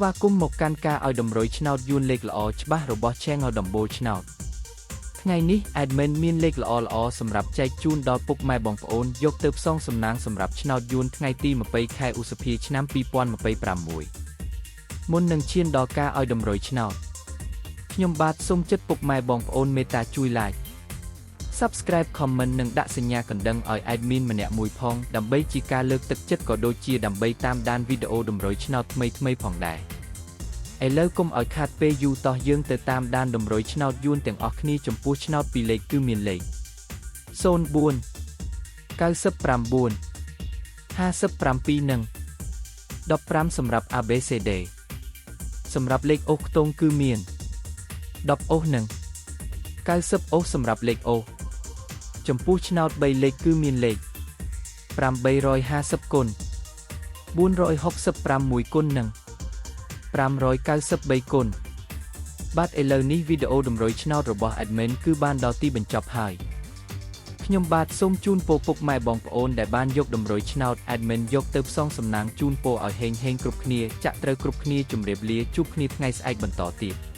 ស្វាគមន៍មកកាន់ការឲ្យតម្រុយឆ្នោតយួនលេខល្អច្បាស់របស់ Channel ដំបូលឆ្នោតថ្ងៃនេះ Admin មានលេខល្អៗសម្រាប់ចែកជូនដល់ពុកម៉ែបងប្អូនយកទៅផ្សងសំណាងសម្រាប់ឆ្នោតយួនថ្ងៃទី20 ខែឧសភាឆ្នាំ 2026 មុននឹងឈានដល់ការឲ្យតម្រុយឆ្នោតខ្ញុំបាទសូមចិត្តពុកម៉ែបងប្អូនមេត្តាជួយ Like Subscribe Comment និងដាក់សញ្ញាកណ្ដឹងឲ្យ Admin ម្នាក់មួយផងដើម្បីជាការលើកទឹកចិត្តក៏ដូចជាដើម្បីតាមដានវីដេអូតម្រុយឆ្នោតថ្មីៗផងដែរឥឡូវកុំឲ្យខាតពេលយូរតោះយើងទៅតាមដានតម្រុយឆ្នោតយួនទាំងអស់គ្នាចំពោះឆ្នោតពីរលេខគឺមានលេខ04 99 57និង15សម្រាប់ ABCD សម្រាប់លេខអូសខ្ទង់គឺមាន10អូសនិង90អូសសម្រាប់លេខអូសចំពោះឆ្នោត3លេខគឺមានលេខ850គុណ466គុណនិង593គុណបាទឥឡូវនេះវីដេអូតម្រុយឆ្នោតរបស់ Admin គឺបានដល់ទីបញ្ចប់ហើយខ្ញុំបាទសូមជូនពរពុកម៉ែបងប្អូនដែលបានយកតម្រុយឆ្នោត Admin យកទៅផ្សងសំណាងជូនពរឲ្យហេងៗគ្រប់គ្នាចាក់ត្រូវគ្រប់គ្នាជម្រាបលាជួបគ្នាថ្ងៃស្អែកបន្តទៀត